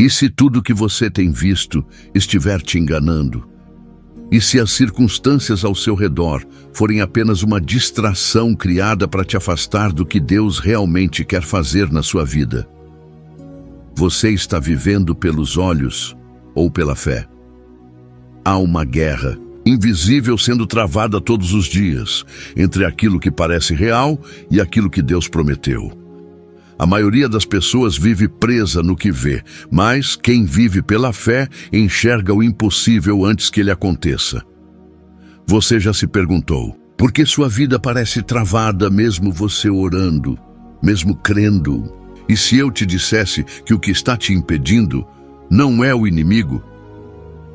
E se tudo que você tem visto estiver te enganando? E se as circunstâncias ao seu redor forem apenas uma distração criada para te afastar do que Deus realmente quer fazer na sua vida? Você está vivendo pelos olhos ou pela fé? Há uma guerra invisível sendo travada todos os dias entre aquilo que parece real e aquilo que Deus prometeu. A maioria das pessoas vive presa no que vê, mas quem vive pela fé enxerga o impossível antes que ele aconteça. Você já se perguntou, por que sua vida parece travada mesmo você orando, mesmo crendo? E se eu te dissesse que o que está te impedindo não é o inimigo,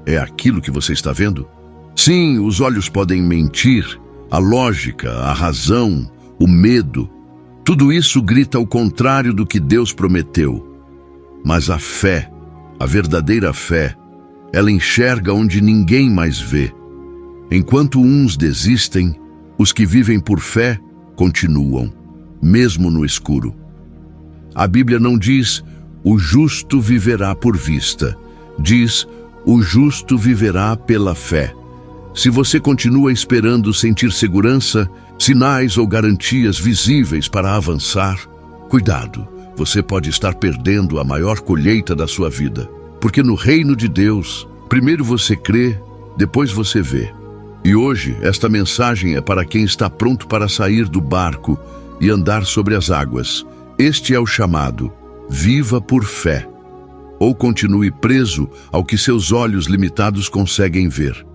é aquilo que você está vendo? Sim, os olhos podem mentir, a lógica, a razão, o medo. Tudo isso grita o contrário do que Deus prometeu. Mas a fé, a verdadeira fé, ela enxerga onde ninguém mais vê. Enquanto uns desistem, os que vivem por fé continuam, mesmo no escuro. A Bíblia não diz, o justo viverá por vista. Diz, o justo viverá pela fé. Se você continua esperando sentir segurança, sinais ou garantias visíveis para avançar, cuidado, você pode estar perdendo a maior colheita da sua vida. Porque no reino de Deus, primeiro você crê, depois você vê. E hoje, esta mensagem é para quem está pronto para sair do barco e andar sobre as águas. Este é o chamado, viva por fé. Ou continue preso ao que seus olhos limitados conseguem ver.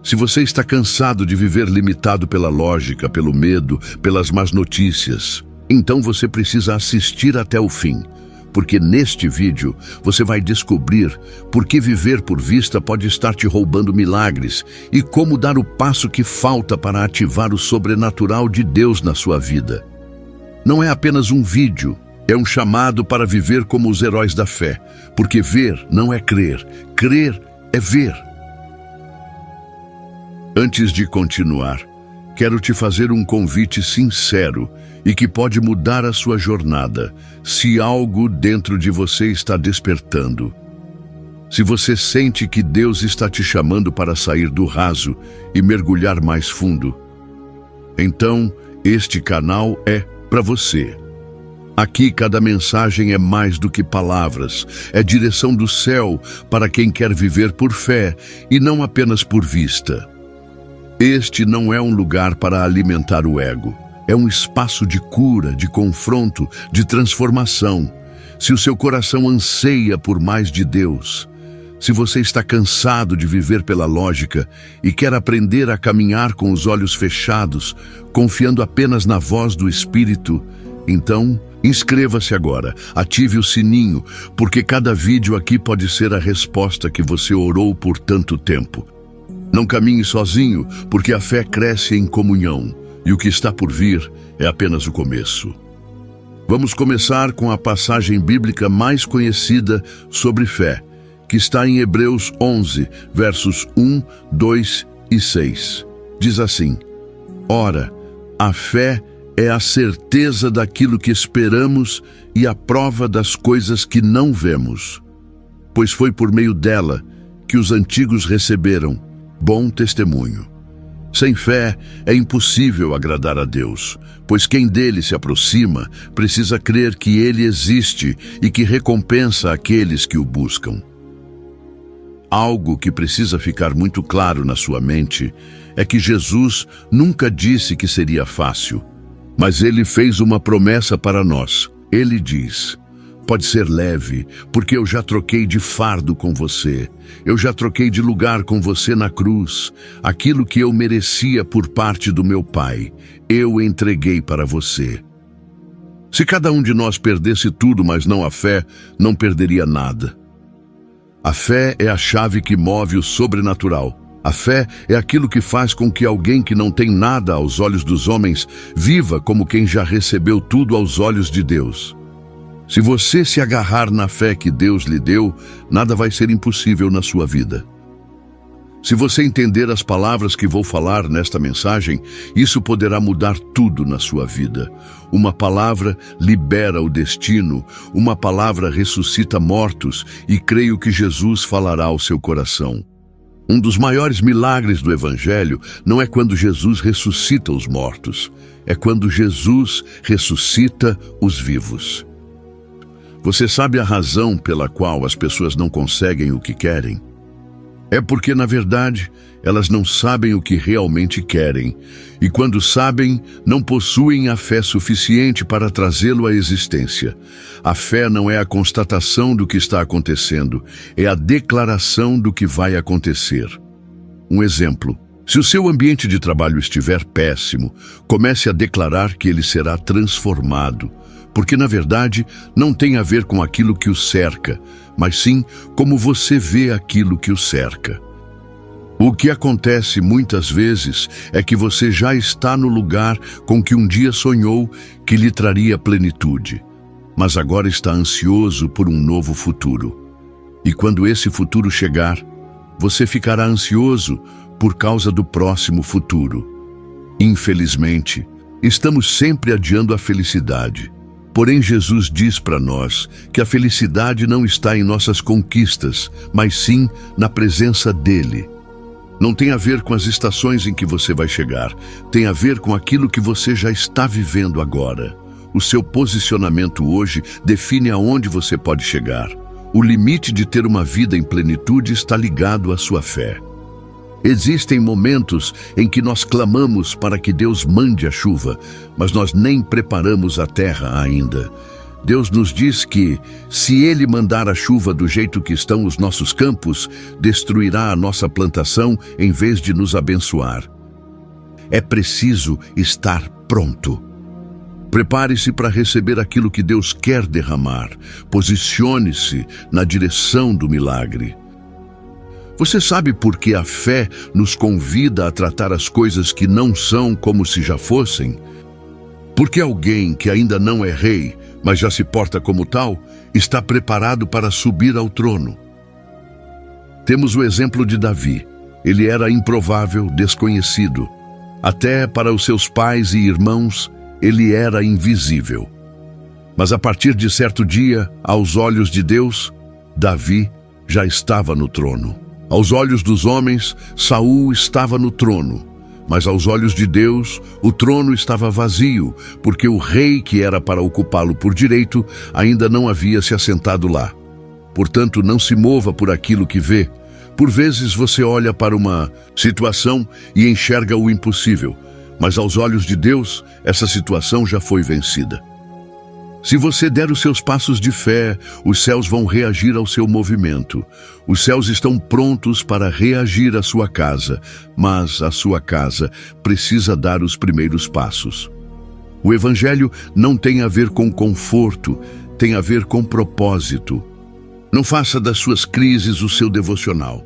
Se você está cansado de viver limitado pela lógica, pelo medo, pelas más notícias, então você precisa assistir até o fim, porque neste vídeo você vai descobrir por que viver por vista pode estar te roubando milagres e como dar o passo que falta para ativar o sobrenatural de Deus na sua vida. Não é apenas um vídeo, é um chamado para viver como os heróis da fé, porque ver não é crer, crer é ver. Antes de continuar, quero te fazer um convite sincero e que pode mudar a sua jornada, se algo dentro de você está despertando. Se você sente que Deus está te chamando para sair do raso e mergulhar mais fundo, então este canal é para você. Aqui cada mensagem é mais do que palavras, é direção do céu para quem quer viver por fé e não apenas por vista. Este não é um lugar para alimentar o ego. É um espaço de cura, de confronto, de transformação. Se o seu coração anseia por mais de Deus, se você está cansado de viver pela lógica e quer aprender a caminhar com os olhos fechados, confiando apenas na voz do Espírito, então inscreva-se agora, ative o sininho, porque cada vídeo aqui pode ser a resposta que você orou por tanto tempo. Não caminhe sozinho, porque a fé cresce em comunhão, e o que está por vir é apenas o começo. Vamos começar com a passagem bíblica mais conhecida sobre fé, que está em Hebreus 11, versos 1, 2 e 6. Diz assim: Ora, a fé é a certeza daquilo que esperamos e a prova das coisas que não vemos. Pois foi por meio dela que os antigos receberam bom testemunho. Sem fé é impossível agradar a Deus, pois quem dele se aproxima precisa crer que ele existe e que recompensa aqueles que o buscam. Algo que precisa ficar muito claro na sua mente é que Jesus nunca disse que seria fácil, mas ele fez uma promessa para nós. Ele diz: pode ser leve, porque eu já troquei de fardo com você. Eu já troquei de lugar com você na cruz. Aquilo que eu merecia por parte do meu Pai, eu entreguei para você. Se cada um de nós perdesse tudo, mas não a fé, não perderia nada. A fé é a chave que move o sobrenatural. A fé é aquilo que faz com que alguém que não tem nada aos olhos dos homens viva como quem já recebeu tudo aos olhos de Deus. Se você se agarrar na fé que Deus lhe deu, nada vai ser impossível na sua vida. Se você entender as palavras que vou falar nesta mensagem, isso poderá mudar tudo na sua vida. Uma palavra libera o destino, uma palavra ressuscita mortos, e creio que Jesus falará ao seu coração. Um dos maiores milagres do Evangelho não é quando Jesus ressuscita os mortos, é quando Jesus ressuscita os vivos. Você sabe a razão pela qual as pessoas não conseguem o que querem? É porque, na verdade, elas não sabem o que realmente querem, e quando sabem, não possuem a fé suficiente para trazê-lo à existência. A fé não é a constatação do que está acontecendo, é a declaração do que vai acontecer. Um exemplo: se o seu ambiente de trabalho estiver péssimo, comece a declarar que ele será transformado, porque, na verdade, não tem a ver com aquilo que o cerca, mas sim como você vê aquilo que o cerca. O que acontece muitas vezes é que você já está no lugar com que um dia sonhou que lhe traria plenitude, mas agora está ansioso por um novo futuro. E quando esse futuro chegar, você ficará ansioso por causa do próximo futuro. Infelizmente, estamos sempre adiando a felicidade. Porém, Jesus diz para nós que a felicidade não está em nossas conquistas, mas sim na presença dele. Não tem a ver com as estações em que você vai chegar, tem a ver com aquilo que você já está vivendo agora. O seu posicionamento hoje define aonde você pode chegar. O limite de ter uma vida em plenitude está ligado à sua fé. Existem momentos em que nós clamamos para que Deus mande a chuva, mas nós nem preparamos a terra ainda. Deus nos diz que, se Ele mandar a chuva do jeito que estão os nossos campos, destruirá a nossa plantação em vez de nos abençoar. É preciso estar pronto. Prepare-se para receber aquilo que Deus quer derramar. Posicione-se na direção do milagre. Você sabe por que a fé nos convida a tratar as coisas que não são como se já fossem? Porque alguém que ainda não é rei, mas já se porta como tal, está preparado para subir ao trono. Temos o exemplo de Davi. Ele era improvável, desconhecido. Até para os seus pais e irmãos, ele era invisível. Mas a partir de certo dia, aos olhos de Deus, Davi já estava no trono. Aos olhos dos homens, Saul estava no trono, mas aos olhos de Deus, o trono estava vazio, porque o rei que era para ocupá-lo por direito ainda não havia se assentado lá. Portanto, não se mova por aquilo que vê. Por vezes você olha para uma situação e enxerga o impossível, mas aos olhos de Deus, essa situação já foi vencida. Se você der os seus passos de fé, os céus vão reagir ao seu movimento. Os céus estão prontos para reagir à sua casa, mas a sua casa precisa dar os primeiros passos. O Evangelho não tem a ver com conforto, tem a ver com propósito. Não faça das suas crises o seu devocional.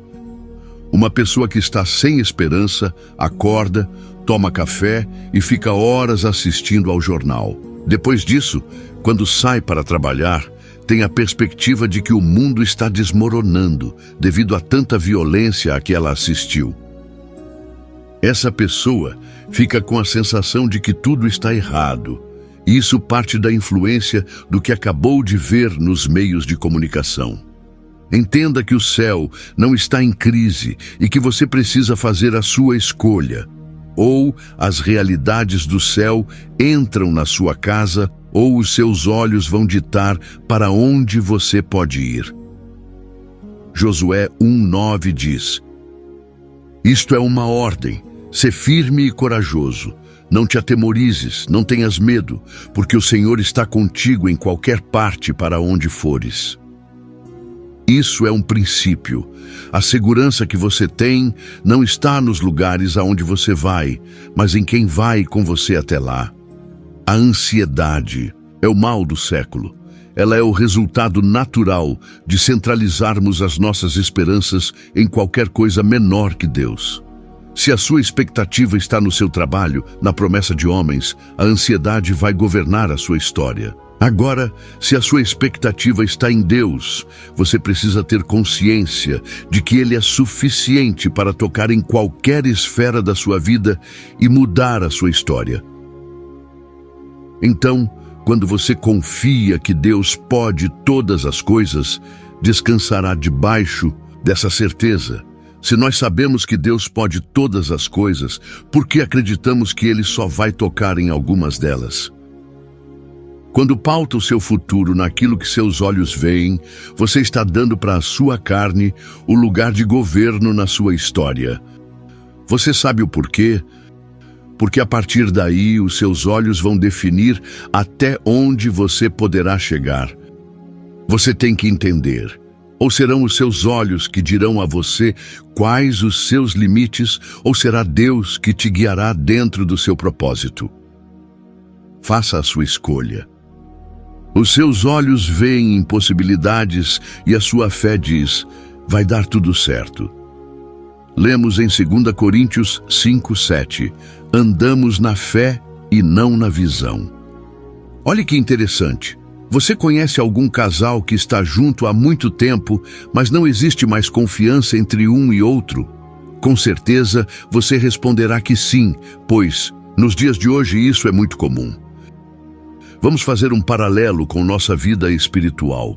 Uma pessoa que está sem esperança, acorda, toma café e fica horas assistindo ao jornal. Depois disso, quando sai para trabalhar, tem a perspectiva de que o mundo está desmoronando devido a tanta violência a que ela assistiu. Essa pessoa fica com a sensação de que tudo está errado. E isso parte da influência do que acabou de ver nos meios de comunicação. Entenda que o céu não está em crise e que você precisa fazer a sua escolha. Ou as realidades do céu entram na sua casa, ou os seus olhos vão ditar para onde você pode ir. Josué 1:9 diz: Isto é uma ordem, sê firme e corajoso. Não te atemorizes, não tenhas medo, porque o Senhor está contigo em qualquer parte para onde fores. Isso é um princípio. A segurança que você tem não está nos lugares aonde você vai, mas em quem vai com você até lá. A ansiedade é o mal do século. Ela é o resultado natural de centralizarmos as nossas esperanças em qualquer coisa menor que Deus. Se a sua expectativa está no seu trabalho, na promessa de homens, a ansiedade vai governar a sua história. Agora, se a sua expectativa está em Deus, você precisa ter consciência de que Ele é suficiente para tocar em qualquer esfera da sua vida e mudar a sua história. Então, quando você confia que Deus pode todas as coisas, descansará debaixo dessa certeza. Se nós sabemos que Deus pode todas as coisas, por que acreditamos que Ele só vai tocar em algumas delas? Quando pauta o seu futuro naquilo que seus olhos veem, você está dando para a sua carne o lugar de governo na sua história. Você sabe o porquê? Porque a partir daí os seus olhos vão definir até onde você poderá chegar. Você tem que entender. Ou serão os seus olhos que dirão a você quais os seus limites, ou será Deus que te guiará dentro do seu propósito? Faça a sua escolha. Os seus olhos veem impossibilidades e a sua fé diz, vai dar tudo certo. Lemos em 2 Coríntios 5:7, andamos na fé e não na visão. Olhe que interessante. Você conhece algum casal que está junto há muito tempo, mas não existe mais confiança entre um e outro? Com certeza, você responderá que sim, pois, nos dias de hoje, isso é muito comum. Vamos fazer um paralelo com nossa vida espiritual.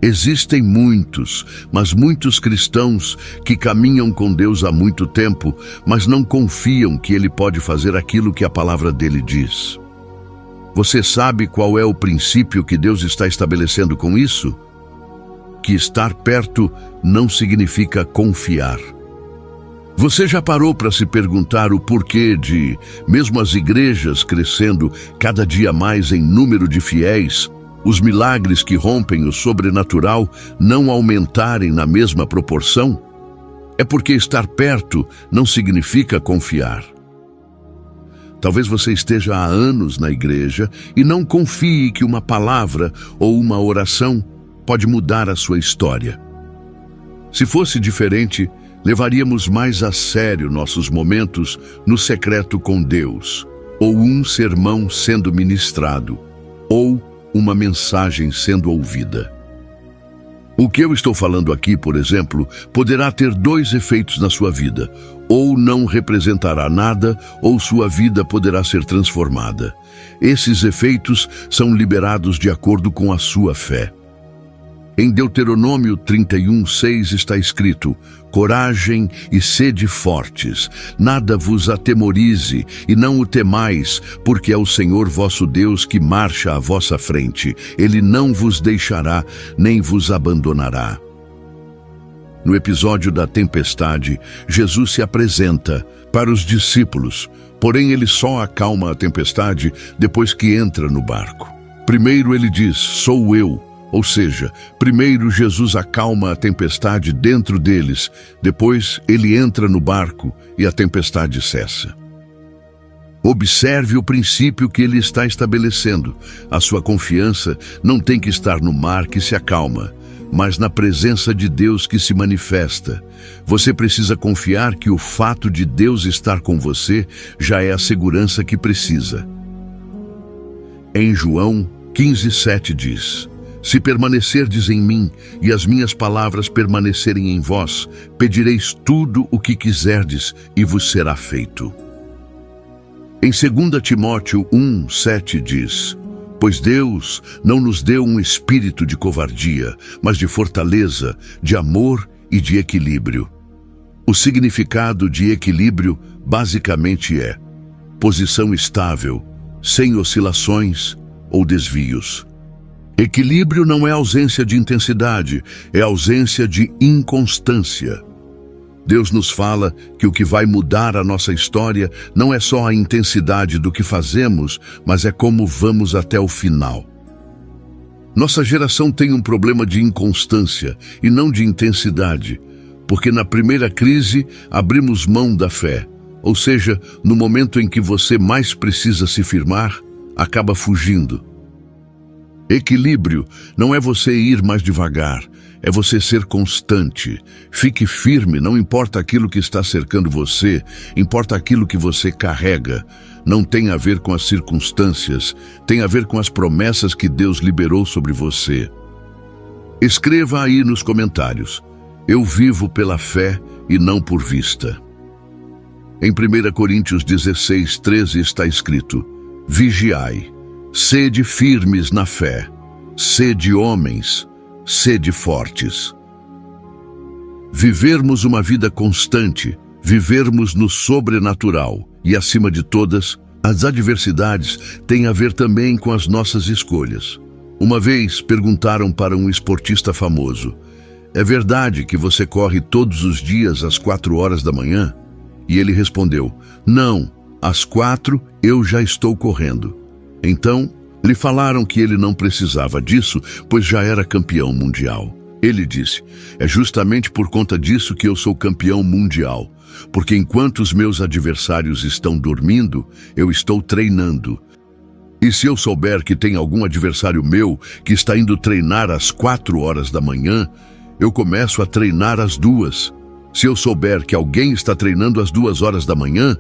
Existem muitos, mas muitos cristãos que caminham com Deus há muito tempo, mas não confiam que Ele pode fazer aquilo que a palavra dele diz. Você sabe qual é o princípio que Deus está estabelecendo com isso? Que estar perto não significa confiar. Você já parou para se perguntar o porquê de, mesmo as igrejas crescendo cada dia mais em número de fiéis, os milagres que rompem o sobrenatural não aumentarem na mesma proporção? É porque estar perto não significa confiar. Talvez você esteja há anos na igreja e não confie que uma palavra ou uma oração pode mudar a sua história. Se fosse diferente, levaríamos mais a sério nossos momentos no secreto com Deus, ou um sermão sendo ministrado, ou uma mensagem sendo ouvida. O que eu estou falando aqui, por exemplo, poderá ter dois efeitos na sua vida. Ou não representará nada, ou sua vida poderá ser transformada. Esses efeitos são liberados de acordo com a sua fé. Em Deuteronômio 31:6 está escrito, coragem e sede fortes, nada vos atemorize e não o temais, porque é o Senhor vosso Deus que marcha à vossa frente. Ele não vos deixará, nem vos abandonará. No episódio da tempestade, Jesus se apresenta para os discípulos, porém ele só acalma a tempestade depois que entra no barco. Primeiro ele diz, sou eu. Ou seja, primeiro Jesus acalma a tempestade dentro deles, depois ele entra no barco e a tempestade cessa. Observe o princípio que ele está estabelecendo. A sua confiança não tem que estar no mar que se acalma, mas na presença de Deus que se manifesta. Você precisa confiar que o fato de Deus estar com você já é a segurança que precisa. Em João 15:7 diz, se permanecerdes em mim e as minhas palavras permanecerem em vós, pedireis tudo o que quiserdes e vos será feito. Em 2 Timóteo 1:7 diz, pois Deus não nos deu um espírito de covardia, mas de fortaleza, de amor e de equilíbrio. O significado de equilíbrio basicamente é posição estável, sem oscilações ou desvios. Equilíbrio não é ausência de intensidade, é ausência de inconstância. Deus nos fala que o que vai mudar a nossa história não é só a intensidade do que fazemos, mas é como vamos até o final. Nossa geração tem um problema de inconstância e não de intensidade, porque na primeira crise abrimos mão da fé, ou seja, no momento em que você mais precisa se firmar, acaba fugindo. Equilíbrio não é você ir mais devagar, É você ser constante. Fique firme, não importa aquilo que está cercando você, importa aquilo que você carrega. Não tem a ver com as circunstâncias, tem a ver com as promessas que Deus liberou sobre você. Escreva aí nos comentários: eu vivo pela fé e não por vista. Em 1 Coríntios 16, 13 está escrito: vigiai, sede firmes na fé, sede homens, sede fortes. Vivermos uma vida constante, vivermos no sobrenatural e, acima de todas, as adversidades têm a ver também com as nossas escolhas. Uma vez perguntaram para um esportista famoso: é verdade que você corre todos os dias às 4 horas da manhã? E ele respondeu: não, às 4 eu já estou correndo. Então, lhe falaram que ele não precisava disso, pois já era campeão mundial. Ele disse: é justamente por conta disso que eu sou campeão mundial, porque enquanto os meus adversários estão dormindo, eu estou treinando. E se eu souber que tem algum adversário meu que está indo treinar às 4 horas da manhã, eu começo a treinar às 2. Se eu souber que alguém está treinando às 2 horas da manhã,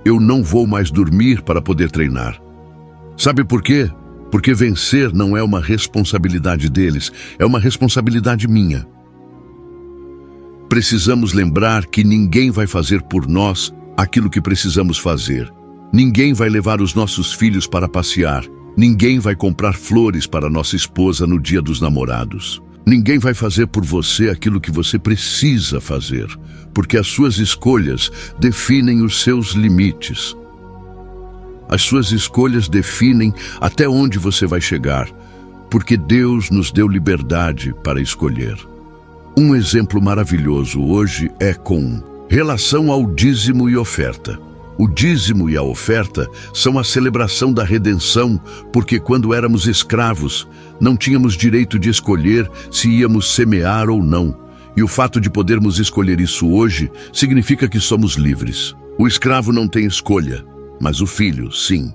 eu não vou mais dormir para poder treinar. Sabe por quê? Porque vencer não é uma responsabilidade deles, é uma responsabilidade minha. Precisamos lembrar que ninguém vai fazer por nós aquilo que precisamos fazer. Ninguém vai levar os nossos filhos para passear. Ninguém vai comprar flores para nossa esposa no dia dos namorados. Ninguém vai fazer por você aquilo que você precisa fazer, porque as suas escolhas definem os seus limites. As suas escolhas definem até onde você vai chegar, porque Deus nos deu liberdade para escolher. Um exemplo maravilhoso hoje é com relação ao dízimo e oferta. O dízimo e a oferta são a celebração da redenção, porque quando éramos escravos, não tínhamos direito de escolher se íamos semear ou não. E o fato de podermos escolher isso hoje significa que somos livres. O escravo não tem escolha, mas o filho, sim.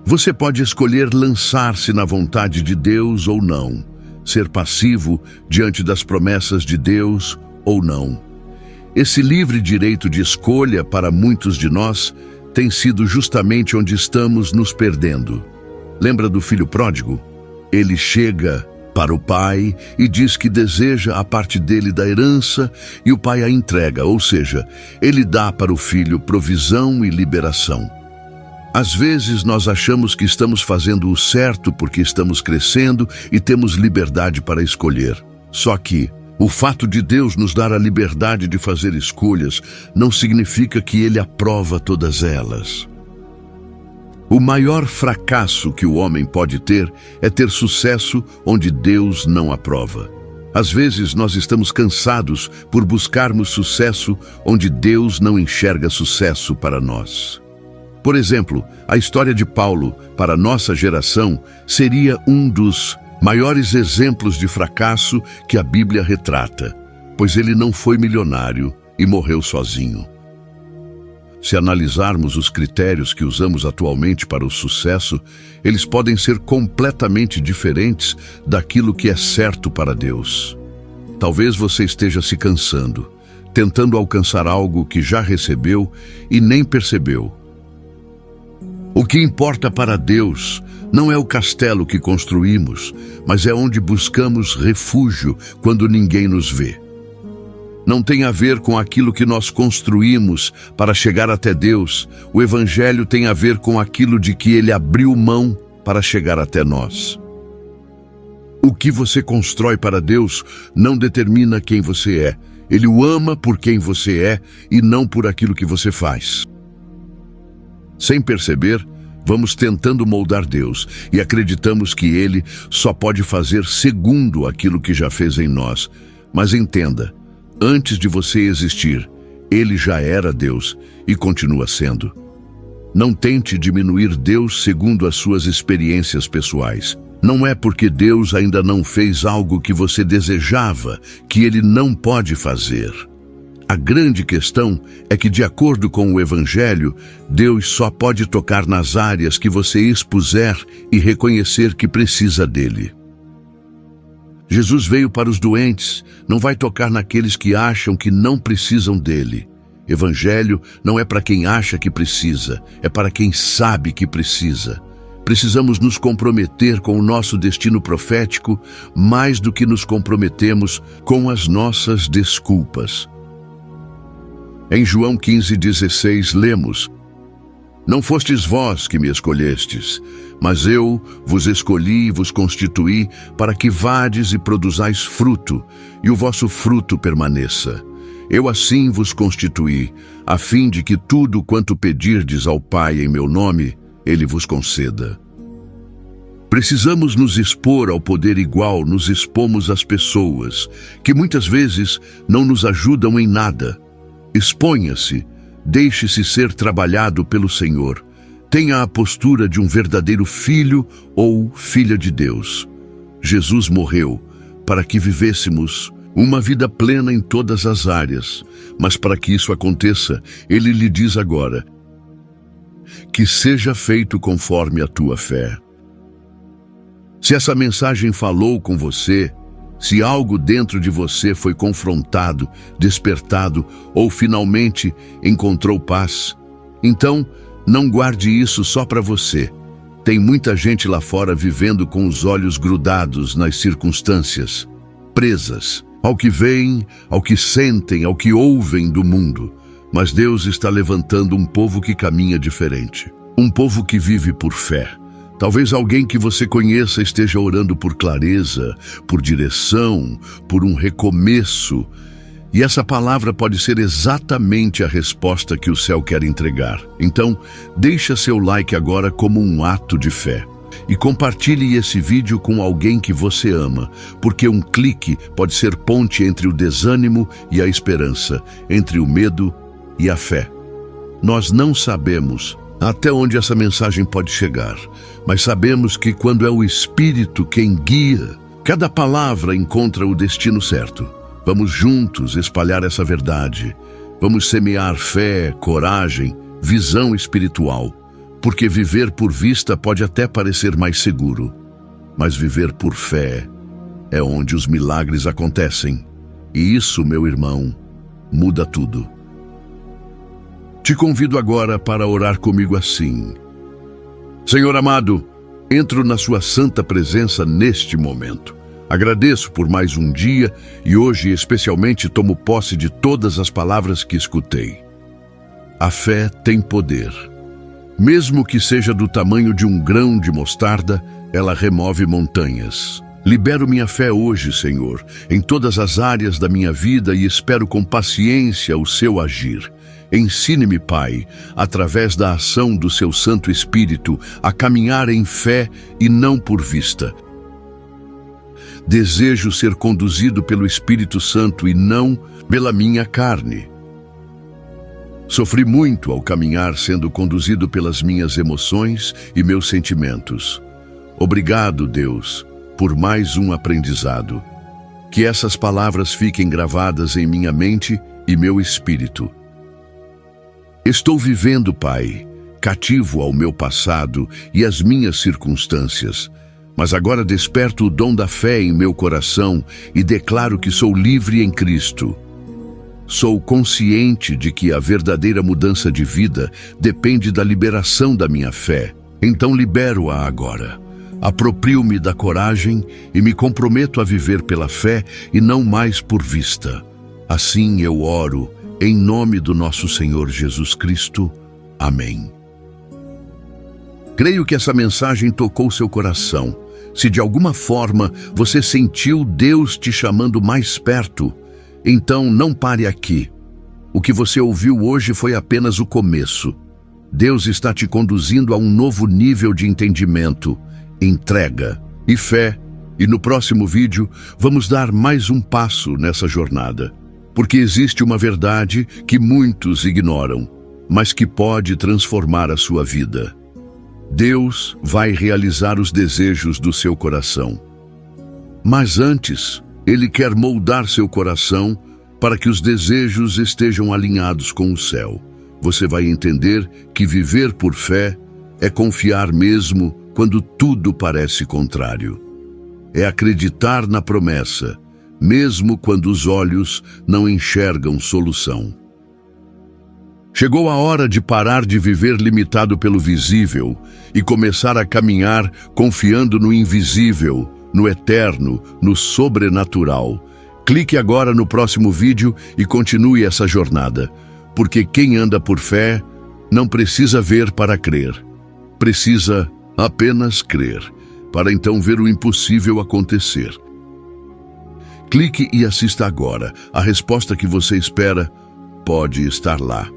Você pode escolher lançar-se na vontade de Deus ou não, ser passivo diante das promessas de Deus ou não. Esse livre direito de escolha para muitos de nós tem sido justamente onde estamos nos perdendo. Lembra do filho pródigo? Ele chega para o pai e diz que deseja a parte dele da herança e o pai a entrega, ou seja, ele dá para o filho provisão e liberação. Às vezes nós achamos que estamos fazendo o certo porque estamos crescendo e temos liberdade para escolher. Só que o fato de Deus nos dar a liberdade de fazer escolhas não significa que Ele aprova todas elas. O maior fracasso que o homem pode ter é ter sucesso onde Deus não aprova. Às vezes nós estamos cansados por buscarmos sucesso onde Deus não enxerga sucesso para nós. Por exemplo, a história de Paulo, para nossa geração, seria um dos maiores exemplos de fracasso que a Bíblia retrata, pois ele não foi milionário e morreu sozinho. Se analisarmos os critérios que usamos atualmente para o sucesso, eles podem ser completamente diferentes daquilo que é certo para Deus. Talvez você esteja se cansando, tentando alcançar algo que já recebeu e nem percebeu. O que importa para Deus não é o castelo que construímos, mas é onde buscamos refúgio quando ninguém nos vê. Não tem a ver com aquilo que nós construímos para chegar até Deus. O Evangelho tem a ver com aquilo de que Ele abriu mão para chegar até nós. O que você constrói para Deus não determina quem você é. Ele o ama por quem você é e não por aquilo que você faz. Sem perceber, vamos tentando moldar Deus e acreditamos que Ele só pode fazer segundo aquilo que já fez em nós. Mas entenda, antes de você existir, Ele já era Deus e continua sendo. Não tente diminuir Deus segundo as suas experiências pessoais. Não é porque Deus ainda não fez algo que você desejava que Ele não pode fazer. A grande questão é que, de acordo com o Evangelho, Deus só pode tocar nas áreas que você expuser e reconhecer que precisa dele. Jesus veio para os doentes, não vai tocar naqueles que acham que não precisam dele. Evangelho não é para quem acha que precisa, é para quem sabe que precisa. Precisamos nos comprometer com o nosso destino profético mais do que nos comprometemos com as nossas desculpas. Em João 15,16 lemos: Não fostes vós que me escolhestes, mas eu vos escolhi e vos constituí para que vades e produzais fruto, e o vosso fruto permaneça. Eu assim vos constituí, a fim de que tudo quanto pedirdes ao Pai em meu nome, Ele vos conceda. Precisamos nos expor ao poder igual nos expomos às pessoas, que muitas vezes não nos ajudam em nada. Exponha-se, deixe-se ser trabalhado pelo Senhor. Tenha a postura de um verdadeiro filho ou filha de Deus. Jesus morreu para que vivêssemos uma vida plena em todas as áreas, mas para que isso aconteça, Ele lhe diz agora: que seja feito conforme a tua fé. Se essa mensagem falou com você, se algo dentro de você foi confrontado, despertado ou finalmente encontrou paz, então não guarde isso só para você. Tem muita gente lá fora vivendo com os olhos grudados nas circunstâncias, presas ao que veem, ao que sentem, ao que ouvem do mundo. Mas Deus está levantando um povo que caminha diferente, um povo que vive por fé. Talvez alguém que você conheça esteja orando por clareza, por direção, por um recomeço. E essa palavra pode ser exatamente a resposta que o céu quer entregar. Então, deixa seu like agora como um ato de fé. E compartilhe esse vídeo com alguém que você ama, porque um clique pode ser ponte entre o desânimo e a esperança, entre o medo e a fé. Nós não sabemos até onde essa mensagem pode chegar, mas sabemos que quando é o Espírito quem guia, cada palavra encontra o destino certo. Vamos juntos espalhar essa verdade. Vamos semear fé, coragem, visão espiritual, porque viver por vista pode até parecer mais seguro, mas viver por fé é onde os milagres acontecem. E isso, meu irmão, muda tudo. Te convido agora para orar comigo assim: Senhor amado, entro na sua santa presença neste momento. Agradeço por mais um dia e hoje especialmente tomo posse de todas as palavras que escutei. A fé tem poder. Mesmo que seja do tamanho de um grão de mostarda, ela remove montanhas. Libero minha fé hoje, Senhor, em todas as áreas da minha vida e espero com paciência o seu agir. Ensine-me, Pai, através da ação do seu Santo Espírito, a caminhar em fé e não por vista. Desejo ser conduzido pelo Espírito Santo e não pela minha carne. Sofri muito ao caminhar sendo conduzido pelas minhas emoções e meus sentimentos. Obrigado, Deus, por mais um aprendizado. Que essas palavras fiquem gravadas em minha mente e meu espírito. Estou vivendo, Pai, cativo ao meu passado e às minhas circunstâncias, mas agora desperto o dom da fé em meu coração e declaro que sou livre em Cristo. Sou consciente de que a verdadeira mudança de vida depende da liberação da minha fé, então libero-a agora. Aproprio-me da coragem e me comprometo a viver pela fé e não mais por vista. Assim eu oro, em nome do nosso Senhor Jesus Cristo. Amém. Creio que essa mensagem tocou seu coração. Se de alguma forma você sentiu Deus te chamando mais perto, então não pare aqui. O que você ouviu hoje foi apenas o começo. Deus está te conduzindo a um novo nível de entendimento, entrega e fé. E no próximo vídeo vamos dar mais um passo nessa jornada. Porque existe uma verdade que muitos ignoram, mas que pode transformar a sua vida. Deus vai realizar os desejos do seu coração. Mas antes, Ele quer moldar seu coração para que os desejos estejam alinhados com o céu. Você vai entender que viver por fé é confiar mesmo quando tudo parece contrário. é acreditar na promessa, mesmo quando os olhos não enxergam solução. Chegou a hora de parar de viver limitado pelo visível e começar a caminhar confiando no invisível, no eterno, no sobrenatural. Clique agora no próximo vídeo e continue essa jornada, porque quem anda por fé não precisa ver para crer. Precisa apenas crer, para então ver o impossível acontecer. Clique e assista agora. A resposta que você espera pode estar lá.